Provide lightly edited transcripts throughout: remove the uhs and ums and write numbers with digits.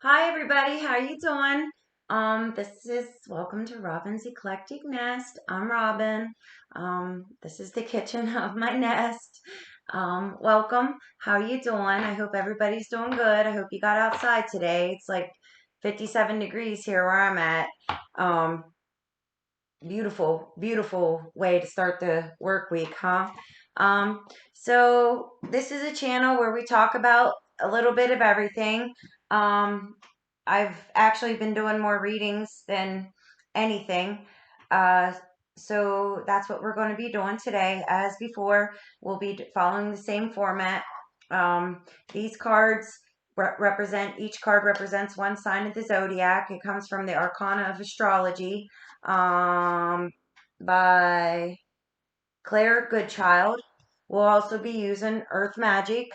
Hi everybody, how you doing? This is welcome to Robin's Eclectic Nest. I'm Robin. This is the kitchen of my nest. Welcome. How you doing? I hope everybody's doing good. I hope you got outside today. It's like 57 degrees here where I'm at. Um, Beautiful, beautiful way to start the work week, huh? So this is a channel where we talk about a little bit of everything. Um, I've actually been doing more readings than anything. Uh, so that's what we're going to be doing today. As before, we'll be following the same format. Um, these cards represent, each card represents one sign of the zodiac. It comes from the Arcana of Astrology um, by Claire Goodchild. We'll also be using Earth Magic,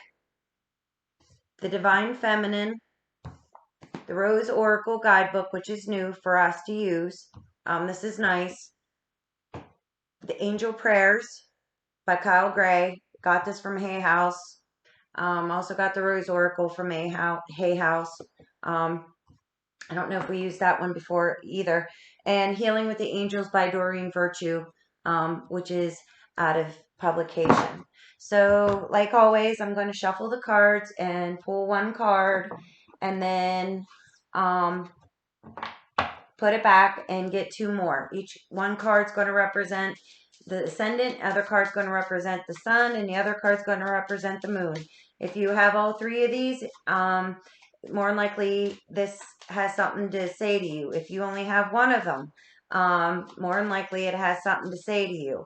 the Divine Feminine, the Rose Oracle Guidebook, which is new for us to use. This is nice. The Angel Prayers by Kyle Gray. Got this from Hay House. Also got the Rose Oracle from Hay House. I don't know if we used that one before either. And Healing with the Angels by Doreen Virtue, which is out of publication. So, like always, I'm going to shuffle the cards and pull one card and then um, put it back and get two more. Each one card's going to represent the ascendant, other card's going to represent the sun, and the other card's going to represent the moon. If you have all three of these, more than likely this has something to say to you. If you only have one of them, more than likely it has something to say to you.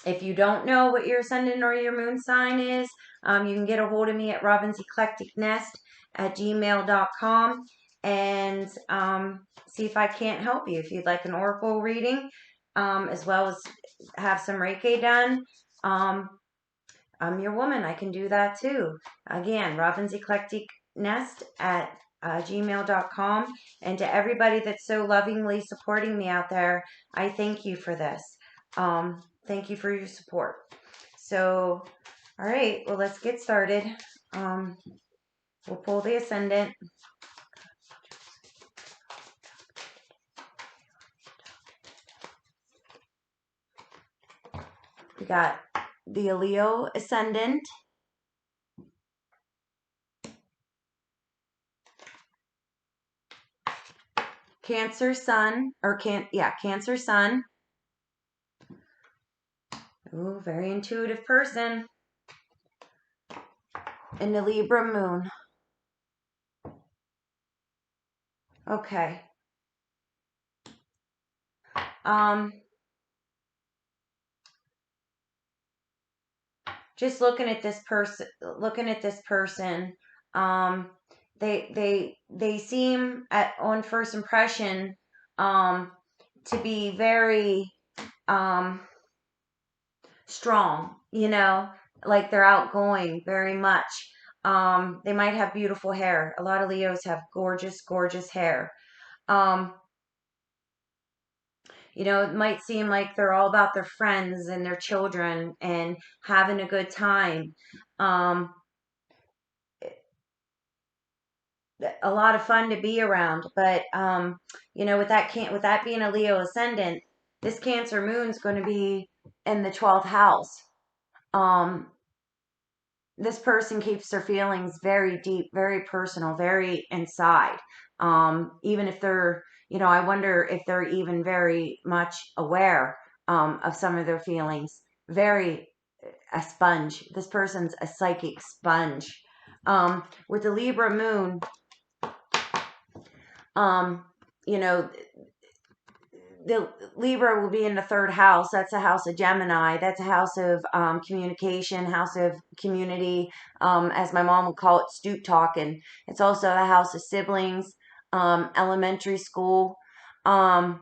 If you don't know what your ascendant or your moon sign is, you can get a hold of me at robinseclecticnest@gmail.com and see if I can't help you. If you'd like an oracle reading, as well as have some Reiki done, I'm your woman. I can do that too. Again, robinseclecticnest@gmail.com. And to everybody that's so lovingly supporting me out there, I thank you for this. Thank you for your support. So, all right, well, let's get started. Um, we'll pull the ascendant. We got the Leo ascendant, Cancer sun, or Cancer sun. Ooh, very intuitive person. And the Libra moon. Okay. Um, just looking at this person, um, they seem on first impression, to be very, strong, like they're outgoing very much. They might have beautiful hair. A lot of Leos have gorgeous, gorgeous hair. Um, it might seem like they're all about their friends and their children and having a good time. Um, a lot of fun to be around, but with that being a Leo ascendant, this Cancer moon's going to be in the 12th house. Um, this person keeps their feelings very deep, very personal, very inside. Even if they're, I wonder if they're even very much aware of some of their feelings. Very a sponge. This person's a psychic sponge. With the Libra moon, um, you know, the Libra will be in the third house. That's a house of Gemini. That's a house of communication, house of community, as my mom would call it, stoop talking. It's also a house of siblings, elementary school. Um,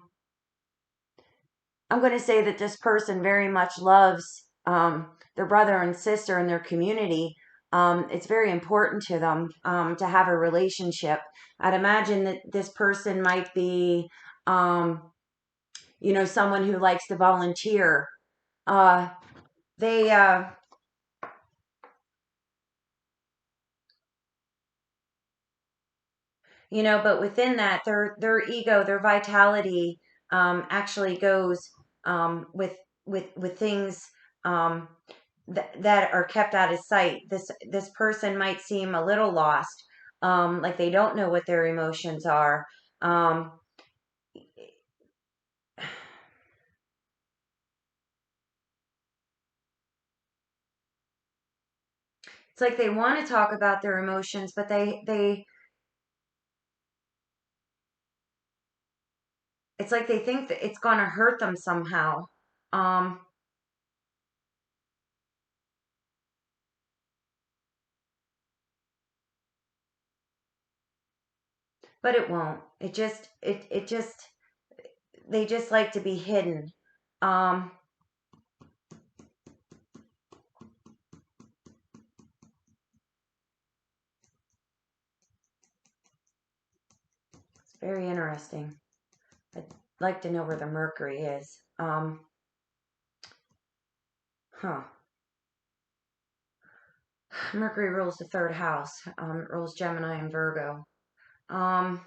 I'm going to say that this person very much loves their brother and sister and their community. It's very important to them to have a relationship. I'd imagine that this person might be someone who likes to volunteer. Uh, they, but within that, their ego, their vitality, actually goes, with things, um, that are kept out of sight. This person might seem a little lost, like they don't know what their emotions are. Um, it's like they want to talk about their emotions, but they it's like they think that it's going to hurt them somehow. Um, but it won't. It just they just like to be hidden. Um, it's very interesting. I'd like to know where the Mercury is. Huh. Mercury rules the third house. It rules Gemini and Virgo. Um,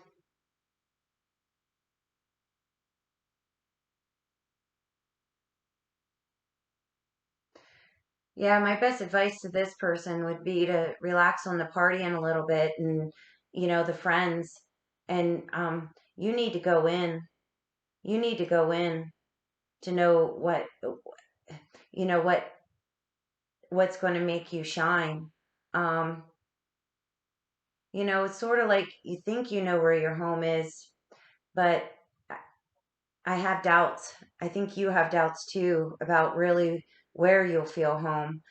yeah, my best advice to this person would be to relax on the partying a little bit, and the friends, and you need to go in. You need to go in to know what what's going to make you shine. Um, it's sort of like you think you know where your home is, but I have doubts. I think you have doubts too about really where you'll feel home.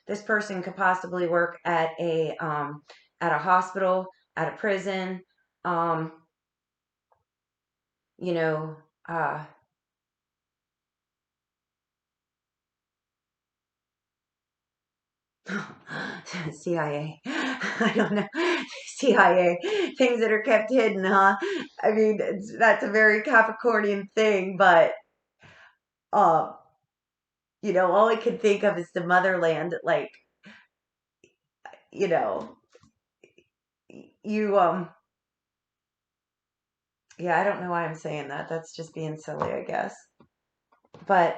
This person could possibly work at a hospital, at a prison. Um, you know, uh, CIA. I don't know. CIA, things that are kept hidden, huh? I mean, that's a very Capricornian thing, but uh, all I can think of is the motherland. Like, you know, you yeah, I don't know why I'm saying that. That's just being silly, I guess. But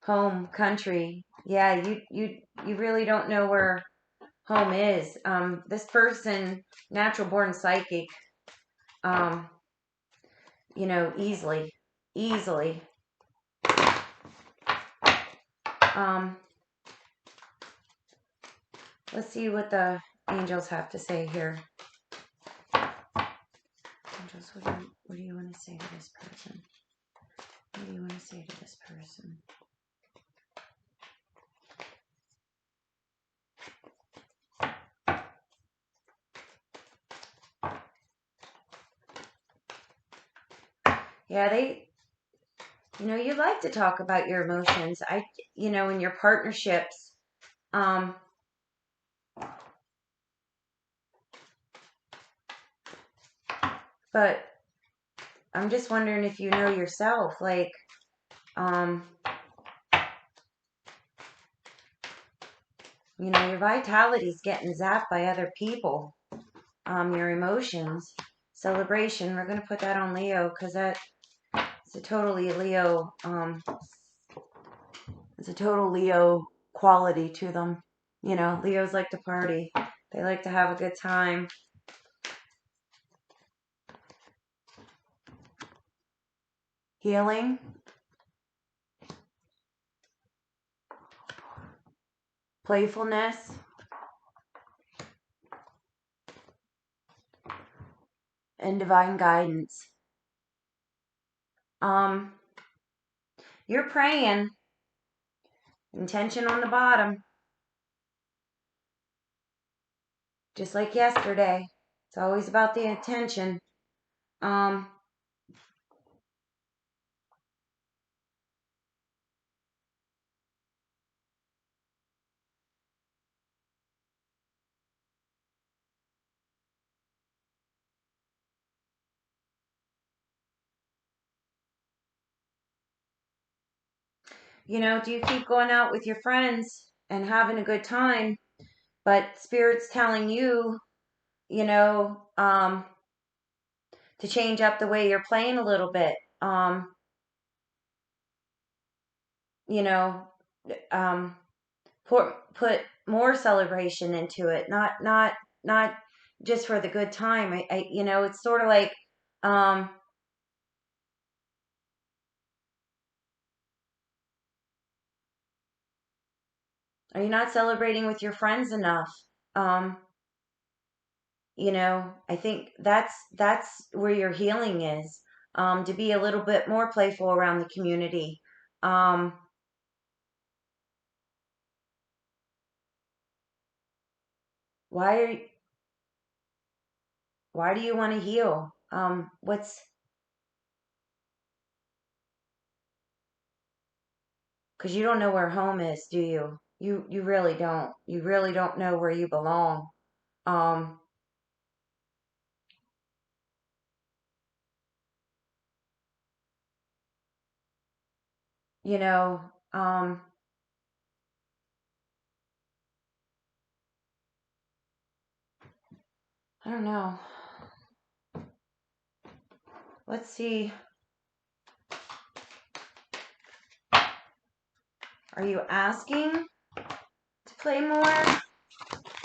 home, country, yeah, you really don't know where home is. This person, natural born psychic, um, easily, easily. Um, let's see what the angels have to say here. Angels, what do you want to say to this person? What do you want to say to this person? Yeah, you like to talk about your emotions. In your partnerships, um, but I'm just wondering if you know yourself, like, um, your vitality's getting zapped by other people. Your emotions, celebration. We're gonna put that on Leo because it's a totally Leo. It's a total Leo quality to them. Leos like to party. They like to have a good time. Healing, playfulness, and divine guidance. Um, you're praying. Intention on the bottom, just like yesterday. It's always about the intention. Um, do you keep going out with your friends and having a good time? but Spirit's telling you, you know, to change up the way you're playing a little bit. You know, um, put more celebration into it, not just for the good time. It's sort of like, um, are you not celebrating with your friends enough? Um, I think that's where your healing is. To be a little bit more playful around the community. Um, why are why do you want to heal? What's Because you don't know where home is, do you? You really don't. You really don't know where you belong. Um, you know, um, I don't know. Let's see. Are you asking to play more?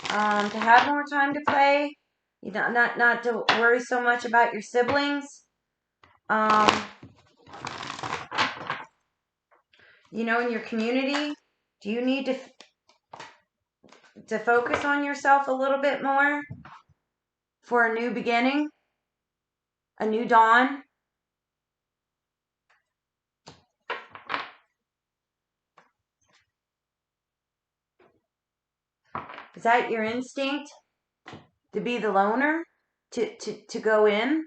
To have more time to play? Not to worry so much about your siblings. Um, in your community, do you need to focus on yourself a little bit more for a new beginning, a new dawn? Is that your instinct to be the loner, to go in,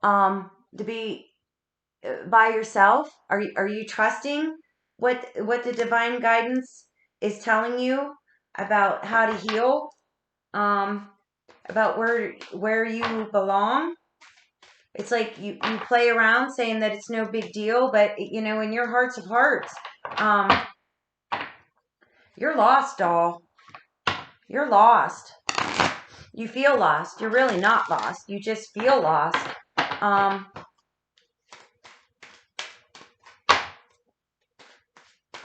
to be by yourself? Are you trusting what the divine guidance is telling you about how to heal, um, about where you belong? It's like you play around saying that it's no big deal, but in your hearts of hearts, um, you're lost, doll. You're lost. You feel lost. You're really not lost. You just feel lost. Um,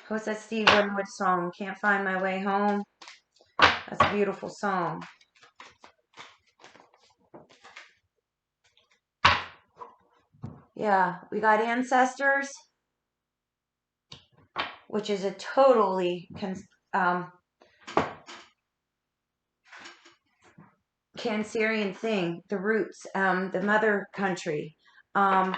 what's that Steve Winwood song? Can't Find My Way Home. That's a beautiful song. Yeah, we got ancestors, which is a totally um, Cancerian thing. The roots, the mother country. Um,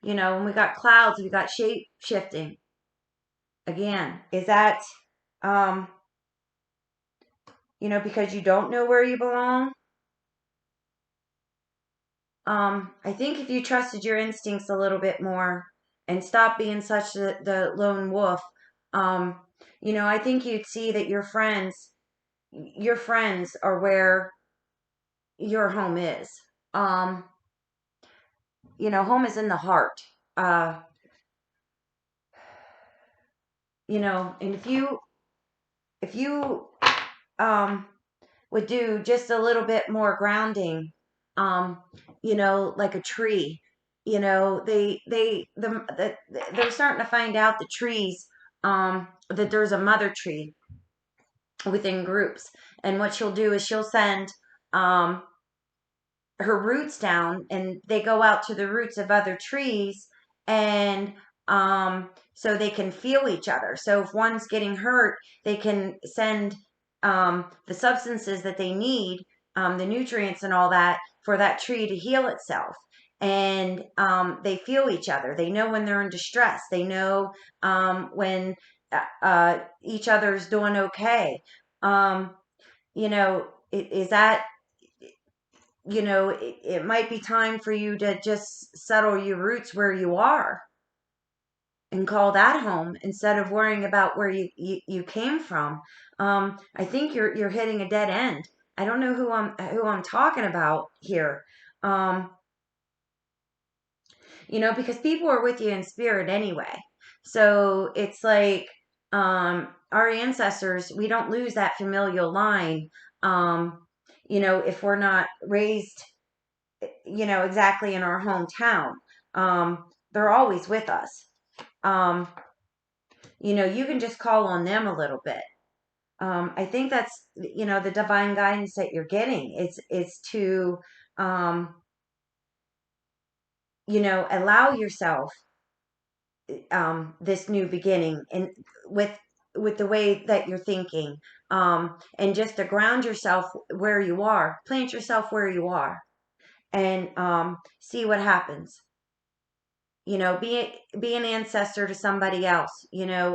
when we got clouds, we got shape shifting. Again, is that, um, because you don't know where you belong? I think if you trusted your instincts a little bit more and stop being such the lone wolf, um, I think you'd see that your friends are where your home is. Um, home is in the heart. Uh, and if you um would do just a little bit more grounding, um, like a tree. They're starting to find out the trees, that there's a mother tree within groups. And what she'll do is she'll send um her roots down, and they go out to the roots of other trees, and so they can feel each other. So if one's getting hurt, they can send the substances that they need, the nutrients and all that, for that tree to heal itself. And they feel each other. They know when they're in distress. They know when each other's doing okay. um, is that, it might be time for you to just settle your roots where you are and call that home, instead of worrying about where you came from. I think you're hitting a dead end. I don't know who I'm talking about here. Um, because people are with you in spirit anyway. So it's like, our ancestors, we don't lose that familial line, um, if we're not raised, exactly in our hometown. They're always with us. Um, you can just call on them a little bit. I think that's, the divine guidance that you're getting. It's to, um, allow yourself, this new beginning, and with the way that you're thinking, and just to ground yourself where you are, plant yourself where you are, and see what happens. Be an ancestor to somebody else,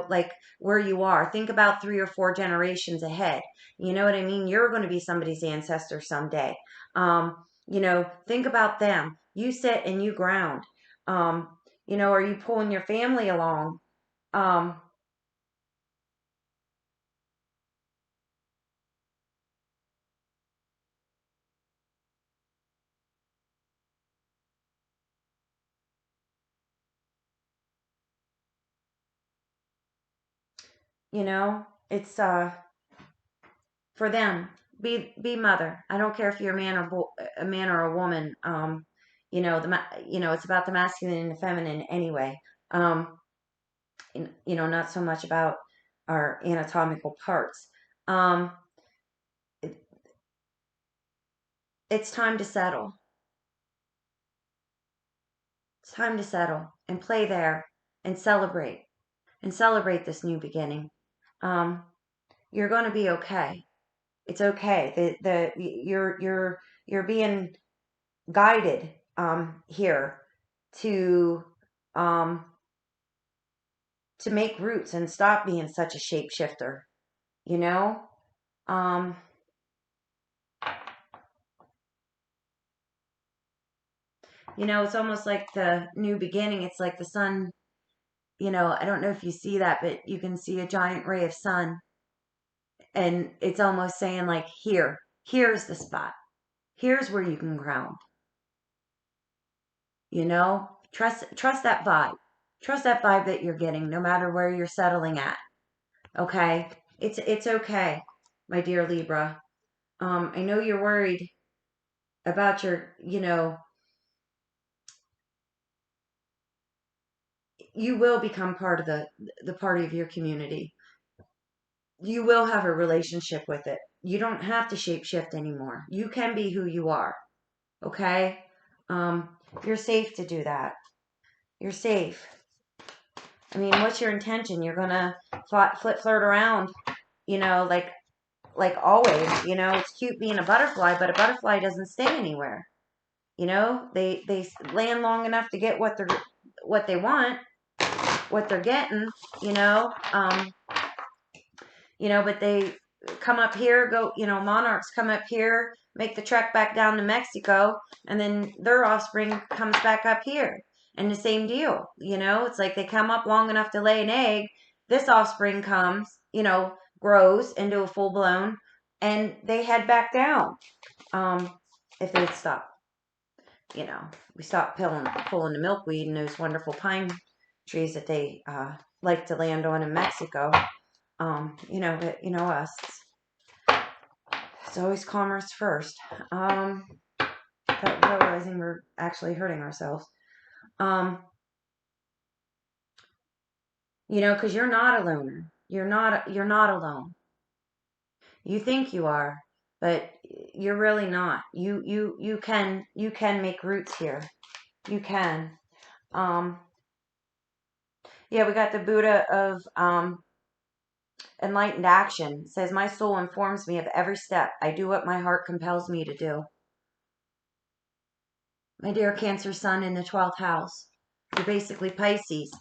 like where you are. Think about 3 or 4 generations ahead. You know what I mean? You're going to be somebody's ancestor someday. Think about them. You sit and you ground. Um, are you pulling your family along? Um, it's for them. Be mother. I don't care if you're a man or a woman. It's about the masculine and the feminine anyway. Um, not so much about our anatomical parts. Um, it, it's time to settle. It's time to settle and play there and celebrate this new beginning. Um, you're going to be okay. It's okay. You're being guided, here to, um, make roots and stop being such a shapeshifter. You know, um, it's almost like the new beginning. It's like the sun. I don't know if you see that, but you can see a giant ray of sun, and it's almost saying like, here's the spot. Here's where you can ground. Trust that vibe. Trust that vibe that you're getting, no matter where you're settling at. Okay, it's okay, my dear Libra. I know you're worried about your, you will become part of the party of your community. You will have a relationship with it. You don't have to shapeshift anymore. You can be who you are. Okay? You're safe to do that. You're safe. I mean, what's your intention? You're gonna flirt around, like always. It's cute being a butterfly, but a butterfly doesn't stay anywhere. They land long enough to get what they want, what they're getting. You know, um, but they come up here, monarchs come up here, make the trek back down to Mexico, and then their offspring comes back up here. And the same deal, it's like they come up long enough to lay an egg. This offspring comes, grows into a full blown, and they head back down. If they'd stop, we stop pulling the milkweed and those wonderful pine trees that they like to land on in Mexico. But us, it's always commerce first. Without realizing we're actually hurting ourselves. Because you're not a loner. You're not alone. You think you are, but you're really not. You can make roots here. You can. Um, yeah, we got the Buddha of enlightened action. It says, my soul informs me of every step. I do what my heart compels me to do. My dear Cancer sun in the 12th house. You're basically Pisces.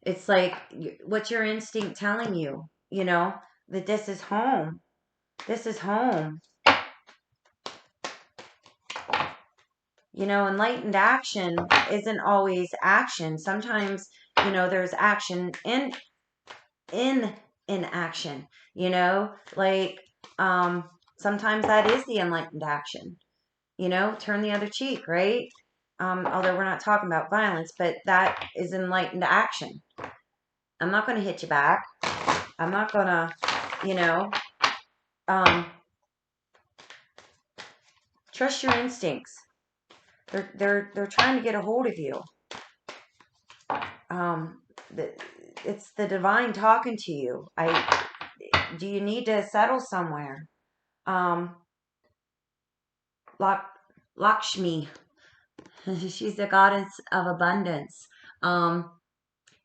It's like, what's your instinct telling you? That this is home. This is home. Enlightened action isn't always action. Sometimes, there's action in inaction. Like, sometimes that is the enlightened action. turn the other cheek, right? Although we're not talking about violence, but that is enlightened action. I'm not going to hit you back. I'm not going to, you know, um, trust your instincts. They're trying to get a hold of you. Um, it's the divine talking to you. Do you need to settle somewhere? Um, Lak, Lakshmi, she's the goddess of abundance. Um,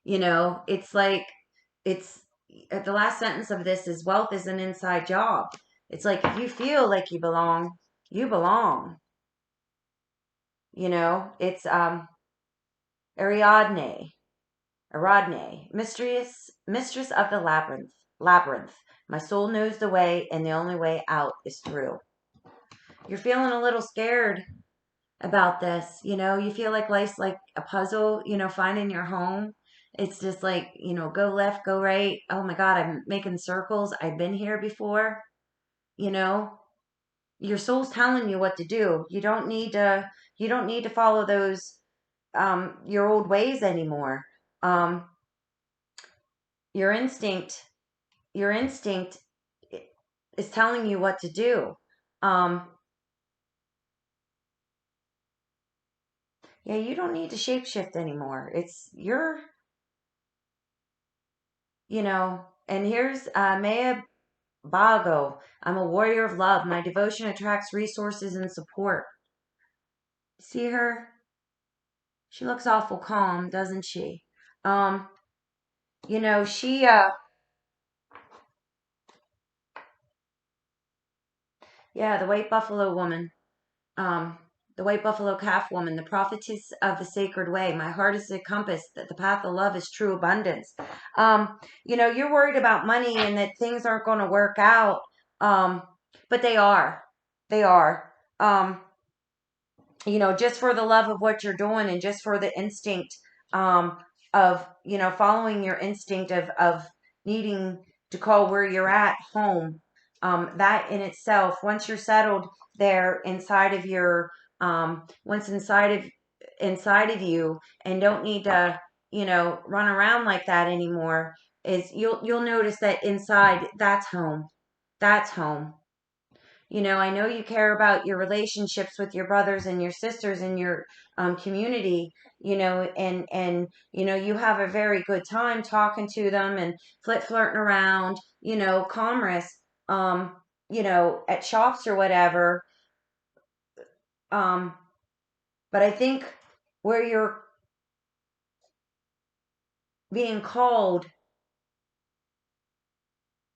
it's like it's the last sentence of this is wealth is an inside job. It's like if you feel like you belong, you belong. It's Ariadne, mistress of the labyrinth. My soul knows the way, and the only way out is through. You're feeling a little scared about this. You feel like life's like a puzzle, finding your home. It's just like, go left, go right. Oh my God, I'm making circles. I've been here before. You know, your soul's telling you what to do. You don't need to follow those your old ways anymore. Um your instinct your instinct is telling you what to do. Um yeah, you don't need to shapeshift anymore. It's your and here's Maya Bago. I'm a warrior of love. My devotion attracts resources and support. See her? She looks awful calm, doesn't she? Um, she yeah, the white buffalo woman. Um, the white buffalo calf woman, the prophetess of the sacred way. My heart is a compass, that the path of love is true abundance. You're worried about money and that things aren't going to work out. Um, but they are. They are. Just for the love of what you're doing and just for the instinct um, of, following your instinct of needing to call where you're at home. That in itself, once you're settled there inside of your, once inside of you and don't need to, run around like that anymore, is you'll notice that inside, that's home. That's home. I know you care about your relationships with your brothers and your sisters in your community, and you have a very good time talking to them and flirting around, commerce, at shops or whatever. Um, but I think where you're being called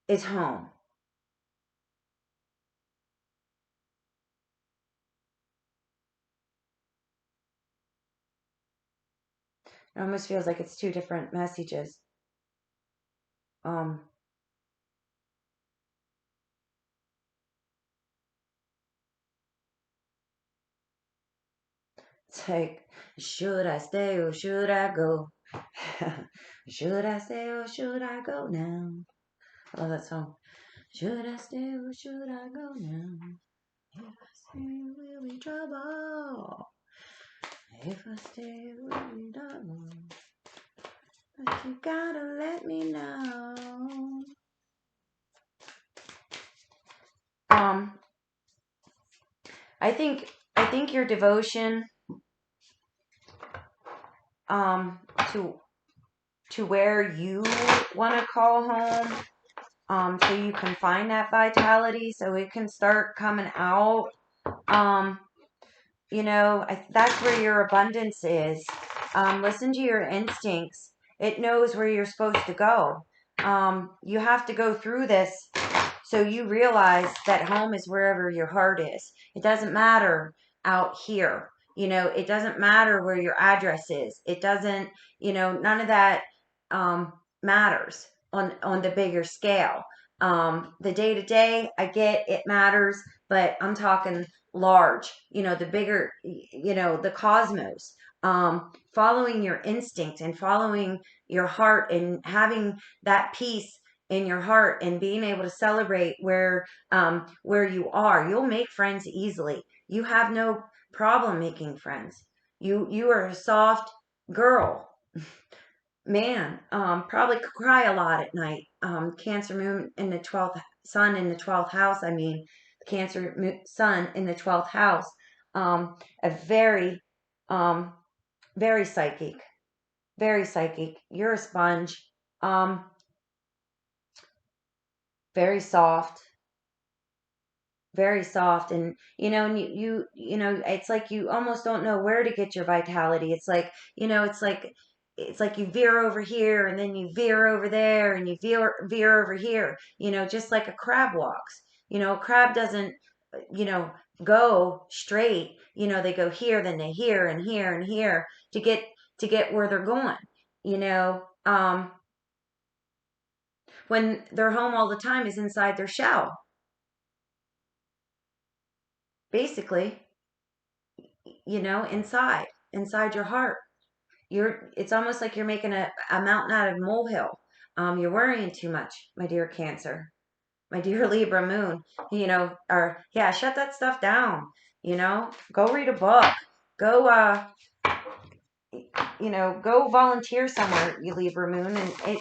is home. It almost feels like it's two different messages. Um, it's like, should I stay or should I go? Should I stay or should I go now? I love that song. Should I stay or should I go now? If I stay, will be trouble. If I stay, will be trouble. But you gotta let me know. Um, I think your devotion um to to where you want to call home, so you can find that vitality, so it can start coming out. Um, that's where your abundance is. Listen to your instincts. It knows where you're supposed to go. You have to go through this so you realize that home is wherever your heart is. It doesn't matter out here. It doesn't matter where your address is. It doesn't, none of that matters on the bigger scale. The day to day, I get it matters, but I'm talking large, the bigger, the cosmos. Following your instinct and following your heart and having that peace in your heart and being able to celebrate where you are, you'll make friends easily. You have no problem making friends. You are a soft girl. Man, probably cry a lot at night. Cancer moon in the 12th, sun in the 12th house. I mean, Cancer sun in the 12th house. A very, um, very psychic, very psychic. You're a sponge. Um, very soft, very soft. And, and you know, it's like you almost don't know where to get your vitality. It's like, it's like you veer over here and then you veer over there and you veer over here, just like a crab walks. A crab doesn't, you know, go straight. They go here, then they here and here and here to get where they're going. When their home all the time is inside their shell, basically, inside your heart. It's almost like you're making a mountain out of a molehill. You're worrying too much, my dear Cancer, my dear Libra moon. Or yeah, shut that stuff down. Go read a book. Go go volunteer somewhere, you Libra moon, and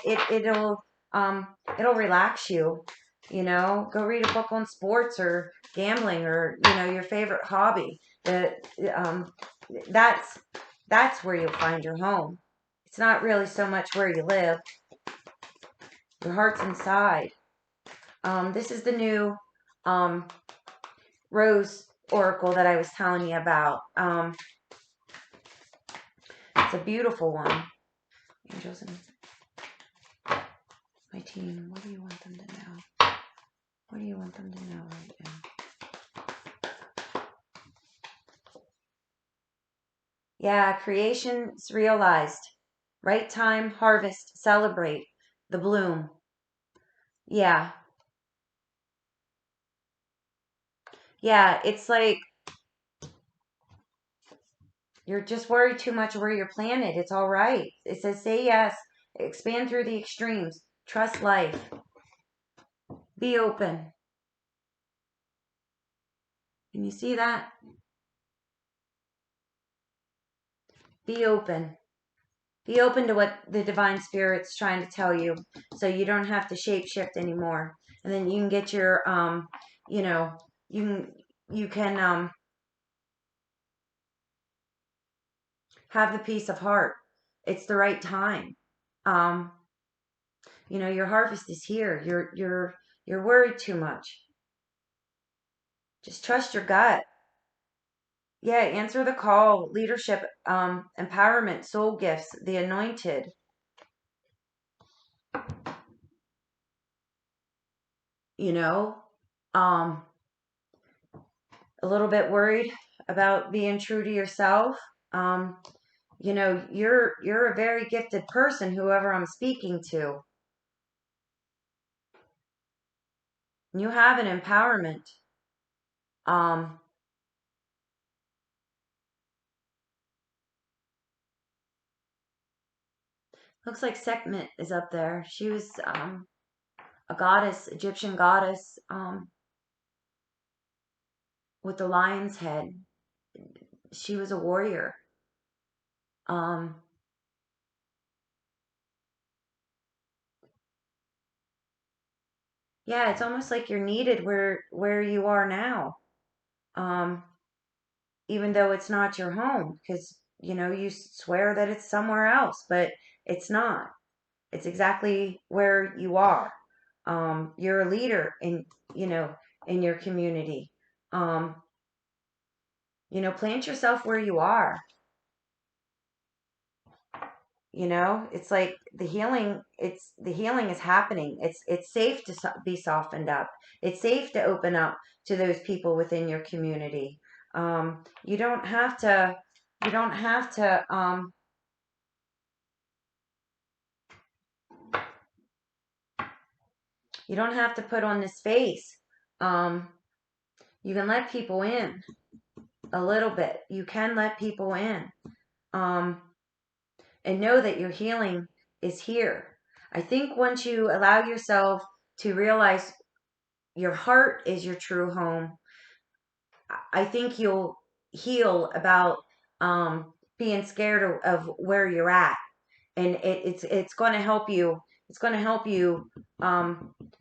it'll relax you. Go read a book on sports or gambling or your favorite hobby. Um, that's that's where you'll find your home. It's not really so much where you live. Your heart's inside. This is the new um, Rose Oracle that I was telling you about. It's a beautiful one. Angels and my team, what do you want them to know? What do you want them to know right now? Yeah, creation's realized. Right time, harvest, celebrate the bloom. Yeah. Yeah, it's like you're just worried too much where you're planted. It's all right. It says say yes, expand through the extremes, trust life, be open. Can you see that? Be open. Be open to what the divine spirit's trying to tell you, so you don't have to shape shift anymore. And then you can get your you know, you can have the peace of heart. It's the right time. Um, your harvest is here. You're worried too much. Just trust your gut. Yeah, answer the call, leadership, empowerment, soul gifts, the anointed. You know, um, a little bit worried about being true to yourself. Um, you're a very gifted person, whoever I'm speaking to. You have an empowerment. Um, looks like Sekhmet is up there. She was a goddess, Egyptian goddess, with the lion's head. She was a warrior. Um, yeah, it's almost like you're needed where you are now. Um, even though it's not your home, because you swear that it's somewhere else, but it's not. It's exactly where you are. You're a leader you know in your community. Um, plant yourself where you are. It's like the healing is happening. It's safe to be softened up. It's safe to open up to those people within your community. You don't have to. You don't have to. You don't have to put on this face. Um, you can let people in a little bit. You can let people in, um, and know that your healing is here. I think once you allow yourself to realize your heart is your true home, I think you'll heal about being scared of where you're at, and it's going to help you. It's going to help you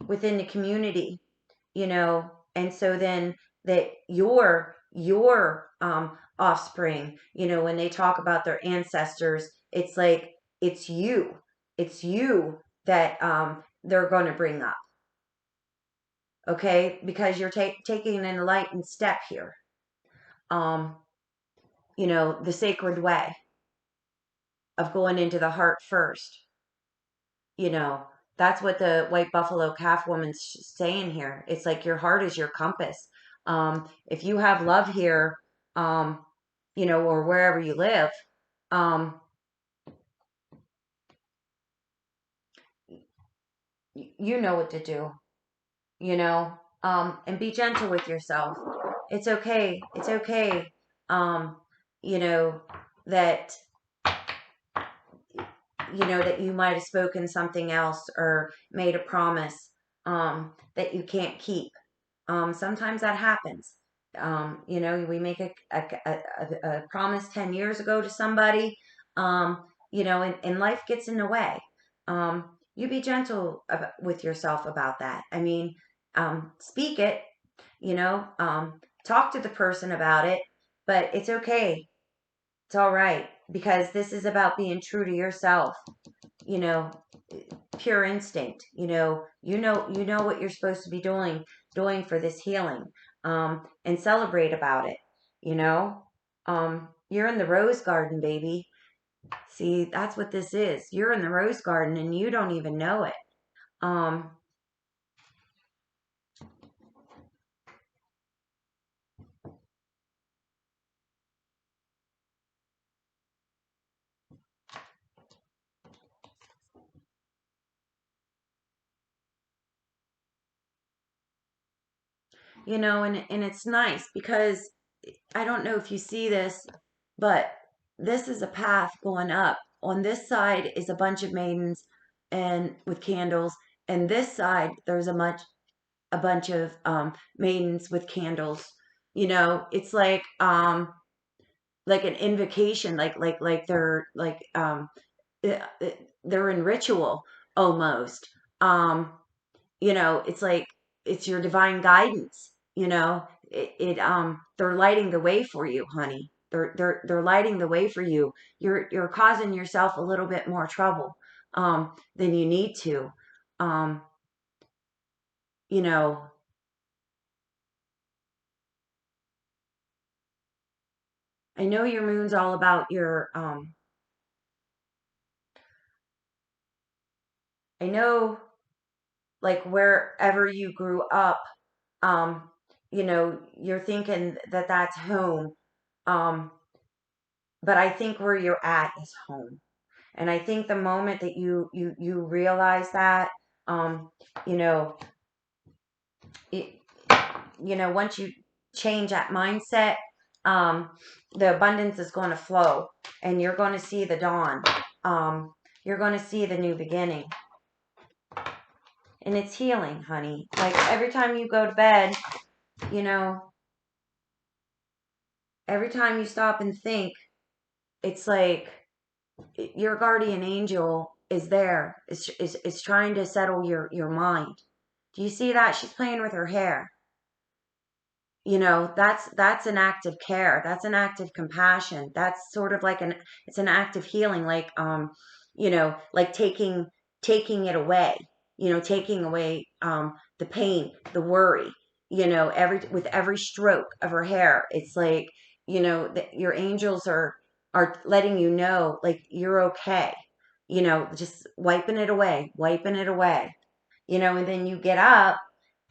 within the community, and so then that your offspring, when they talk about their ancestors, it's like it's you that they're going to bring up, okay, because you're taking an enlightened step here, um the sacred way of going into the heart first. you know that's what the white buffalo calf woman's saying here. It's like your heart is your compass. If you have love here, um or wherever you live, um you know what to do, you know and be gentle with yourself. It's okay, um you know that that you might have spoken something else or made a promise that you can't keep. Sometimes that happens. We make a promise 10 years ago to somebody, and life gets in the way. You be gentle with yourself about that. I mean, speak it, talk to the person about it, but it's okay. It's all right, because this is about being true to yourself, you know, pure instinct. You know what you're supposed to be doing for this healing, and celebrate about it. You're in the rose garden, baby. See, that's what this is. You're in the rose garden and you don't even know it. um and it's nice because I don't know if you see this, but this is a path going up. On this side is a bunch of maidens and with candles, and this side there's a bunch of maidens with candles. It's like an invocation, like they're in ritual almost. It's like it's your divine guidance. They're lighting the way for you, honey. They're lighting the way for you. You're causing yourself a little bit more trouble than you need to. Um, you know, I know your moon's all about your I know, like, wherever you grew up, you're thinking that that's home. Um, but I think where you're at is home. And I think the moment that you realize that, um, you know, it, once you change that mindset, um, the abundance is going to flow, and you're going to see the dawn. Um, you're going to see the new beginning, and it's healing, honey. Like every time you go to bed, you know, every time you stop and think, it's like your guardian angel is there. Is trying to settle your mind. Do you see that? She's playing with her hair. That's an act of care. That's an act of compassion. That's sort of like it's an act of healing, like like taking it away, taking away the pain, the worry. Every with every stroke of her hair, it's like that your angels are letting you know, like, you're okay. Just wiping it away. And then you get up,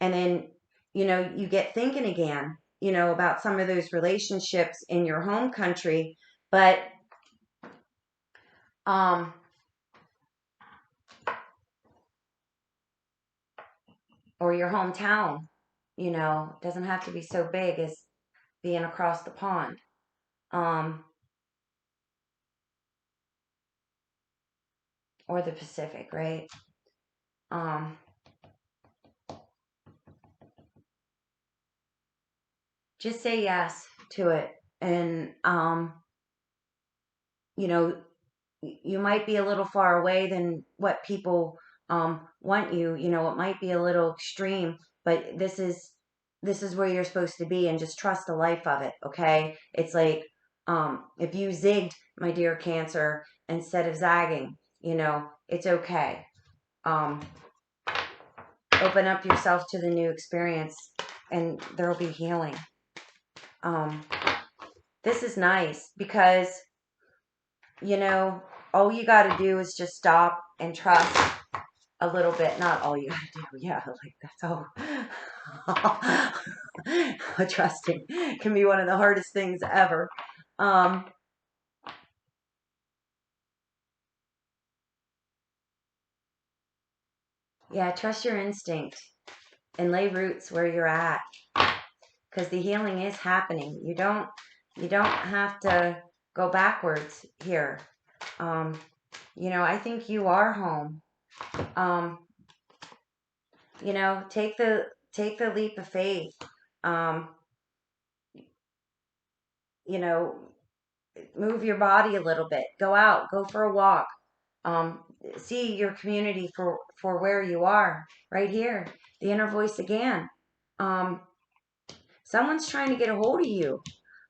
and then you get thinking again, about some of those relationships in your home country, but um or your hometown. It doesn't have to be so big as being across the pond, um or the Pacific, right? um just say yes to it. And, you know, you might be a little far away than what people want you. You know, it might be a little extreme, but this is where you're supposed to be, and just trust the life of it. Okay, it's like if you zigged, my dear Cancer, instead of zagging, it's okay. Um, Open up yourself to the new experience, and there will be healing. Um, this is nice because all you got to do is just stop and trust a little bit. Not all you got to do. Yeah, like that's all. Trusting can be one of the hardest things ever. Um, yeah, trust your instinct and lay roots where you're at, because the healing is happening. You don't have to go backwards here. I think you are home. Um, take the leap of faith. Um, you know, Move your body a little bit. Go out, go for a walk. Um, See your community for where you are. Right here, the inner voice again. Um, Someone's trying to get a hold of you.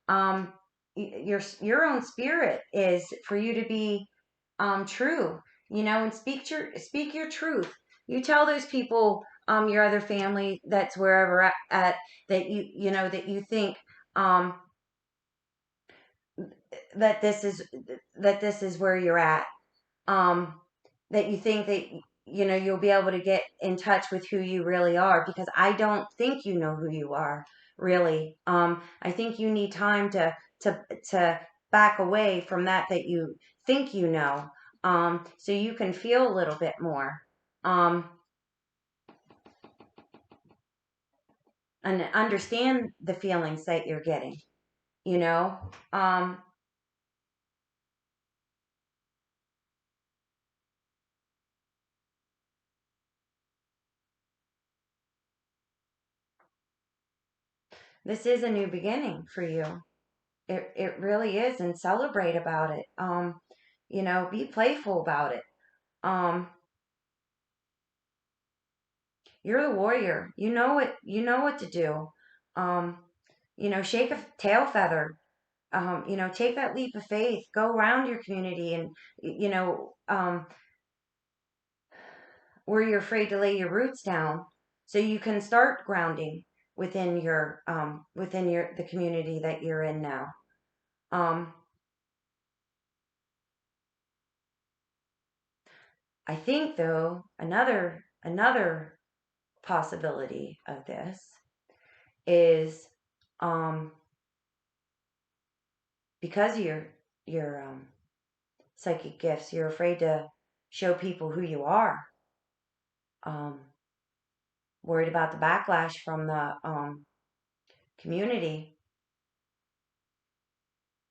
Um, your own spirit is for you to be true, and speak your truth. You tell those people, your other family that's wherever at that that you think um that this is where you're at, um that you think that you'll be able to get in touch with who you really are, because I don't think you know who you are really. I think you need time to back away from that you think so you can feel a little bit more, um and understand the feelings that you're getting, you know um this is a new beginning for you. It really is, and celebrate about it. Be playful about it. Um, you're the warrior. You know what to do. Um, shake a tail feather. Take that leap of faith. Go around your community, and where you're afraid to lay your roots down, so you can start grounding within your the community that you're in now. Um, I think, though, another possibility of this is, um, because of your psychic gifts, you're afraid to show people who you are. Um, Worried about the backlash from the community.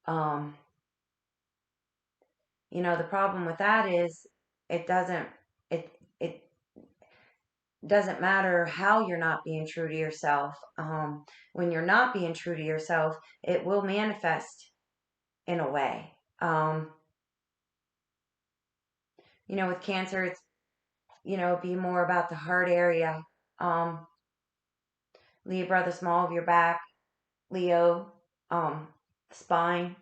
Um, the problem with that is it doesn't it it doesn't matter how you're not being true to yourself. When you're not being true to yourself, it will manifest in a way. With Cancer, it's be more about the heart area. Um, Libra, the small of your back. Leo, the spine.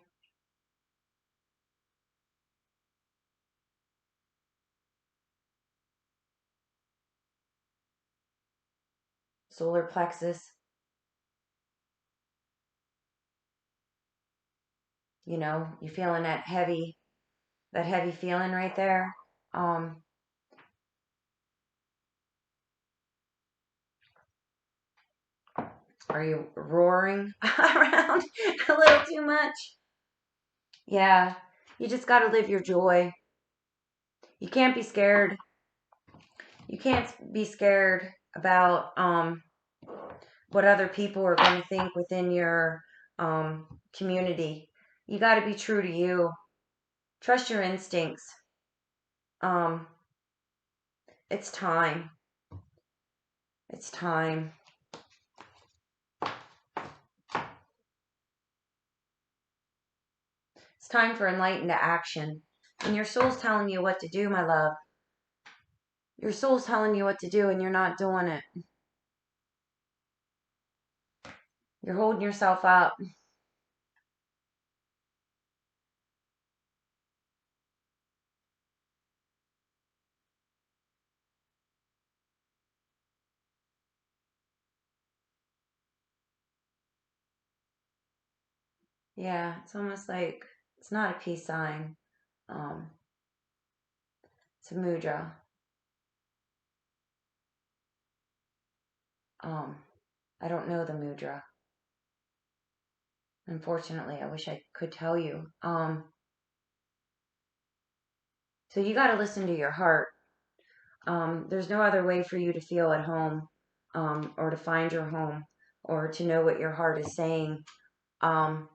Solar plexus. You feeling that heavy feeling right there. Um, are you roaring around a little too much? Yeah, you just got to live your joy. You can't be scared. You can't be scared about what other people are going to think within your community. You got to be true to you. Trust your instincts. Um, it's time. It's time. It's time for enlightened action. And your soul's telling you what to do, my love. Your soul's telling you what to do and you're not doing it. You're holding yourself up. Yeah, it's almost like it's not a peace sign. Um, it's a mudra. Um, I don't know the mudra. Unfortunately, I wish I could tell you. So you got to listen to your heart. There's no other way for you to feel at home, or to find your home, or to know what your heart is saying. Um,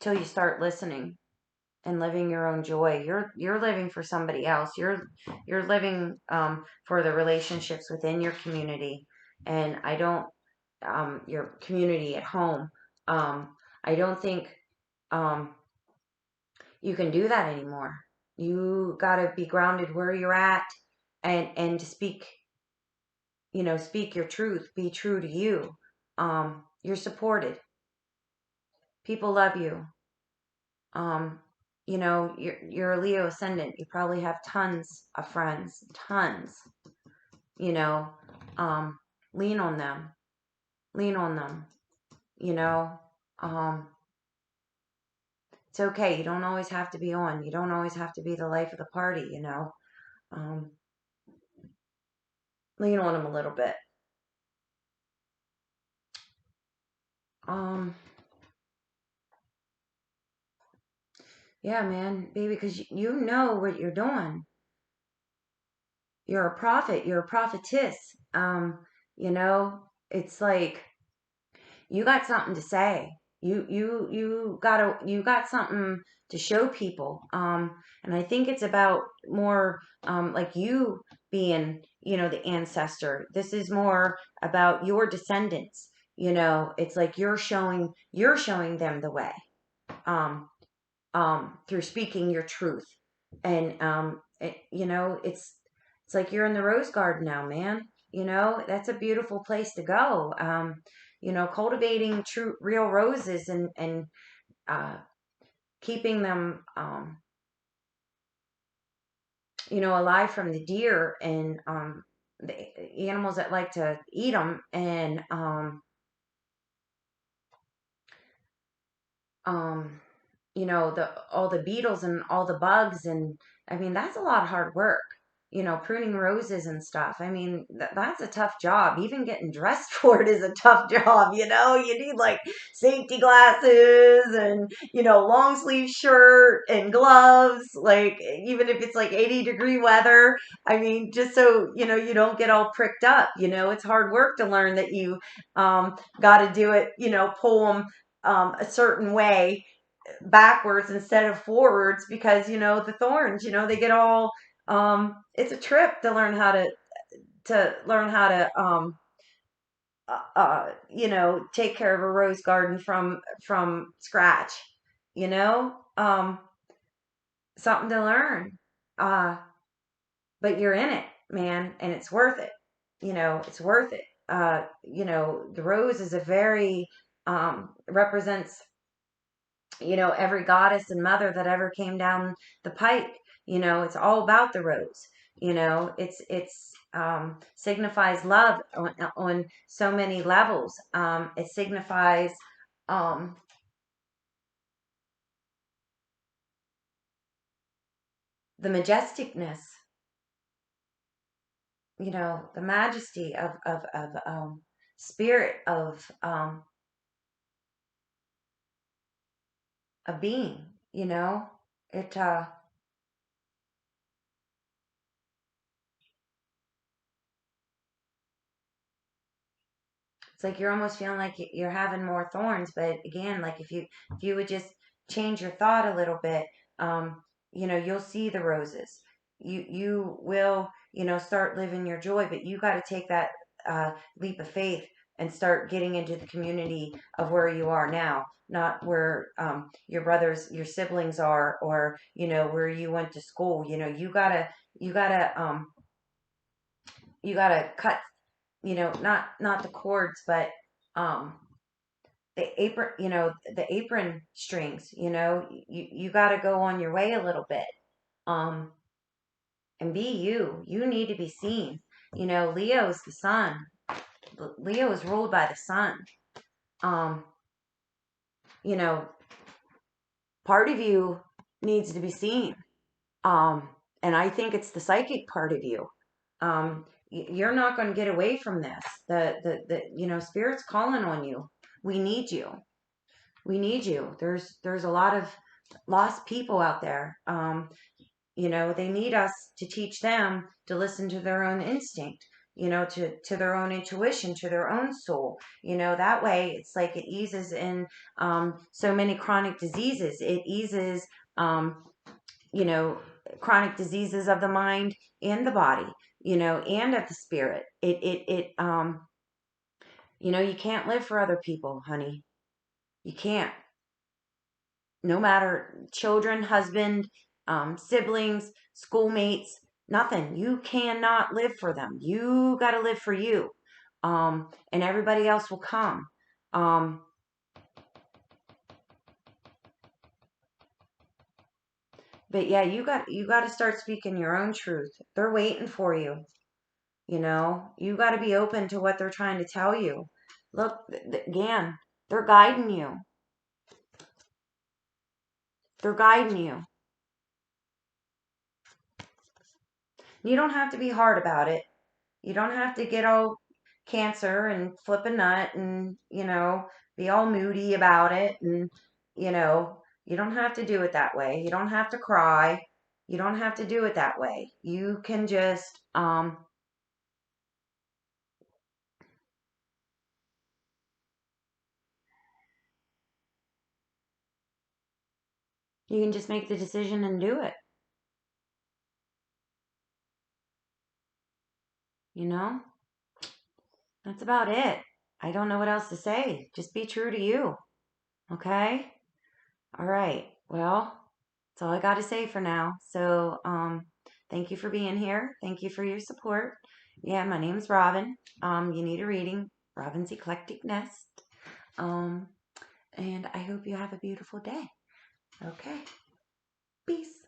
till you start listening and living your own joy. You're living for somebody else. You're living for the relationships within your community, and I don't your community at home. I don't think um, you can do that anymore. You got to be grounded where you're at, and to speak, speak your truth. Be true to you. You're supported. People love you. Um, you're a Leo ascendant. You probably have tons of friends, tons. You know, um, lean on them. Lean on them. You know, um, it's okay. You don't always have to be on. You don't always have to be the life of the party. Um, lean on them a little bit. Um, yeah, man, baby, because you know what you're doing. You're a prophet. You're a prophetess. You know, it's like you got something to say. You got something to show people. And I think it's about more like you being, the ancestor. This is more about your descendants. It's like you're showing them the way. Um, through speaking your truth. And it's like you're in the rose garden now, man. That's a beautiful place to go. Cultivating true, real roses, and uh, keeping them, alive from the deer and the animals that like to eat them, and um, the all the beetles and all the bugs, and I mean that's a lot of hard work. Pruning roses and stuff. I mean that's a tough job. Even getting dressed for it is a tough job. You need like safety glasses and long sleeve shirt and gloves. Like even if it's like 80-degree weather. I mean just so you don't get all pricked up. It's hard work to learn that you got to do it. Pull them a certain way backwards instead of forwards because the thorns they get all it's a trip to learn how to take care of a rose garden from scratch. you know um Something to learn. uh but you're in it, man, and it's worth it. It's worth it. The rose is a very represents every goddess and mother that ever came down the pike. It's all about the rose. It's signifies love on so many levels. It signifies um, the majesticness, the majesty of spirit of being. It It's like you're almost feeling like you're having more thorns, but again, like if you would just change your thought a little bit, you'll see the roses. You will, start living your joy, but you got to take that leap of faith and start getting into the community of where you are now, not where your brothers, your siblings are, or where you went to school. You gotta cut, not the cords, but um the apron strings. You got to go on your way a little bit, um and be you. You need to be seen. Leo's the sun. Leo is ruled by the sun. um you know Part of you needs to be seen. um and I think it's the psychic part of you. You're not going to get away from this. The spirit's calling on you. We need you. There's a lot of lost people out there. They need us to teach them to listen to their own instinct, to their own intuition, to their own soul. That way it's like it eases in so many chronic diseases. It eases, you know, chronic diseases of the mind and the body, and of the spirit. You can't live for other people, honey. You can't. No matter children, husband, siblings, schoolmates, nothing. You cannot live for them. You got to live for you. And everybody else will come. Um, but yeah, you got to start speaking your own truth. They're waiting for you. You got to be open to what they're trying to tell you. Look, again, they're guiding you. They're guiding you. You don't have to be hard about it. You don't have to get all cancer and flip a nut and, be all moody about it. And, you don't have to do it that way. You don't have to cry. You don't have to do it that way. You can just, make the decision and do it. You know, that's about it. I don't know what else to say. Just be true to you. Okay? All right. Well, that's all I got to say for now. So, thank you for being here. Thank you for your support. Yeah, my name's Robin. You need a reading. Robin's Eclectic Nest. Um, and I hope you have a beautiful day. Okay. Peace.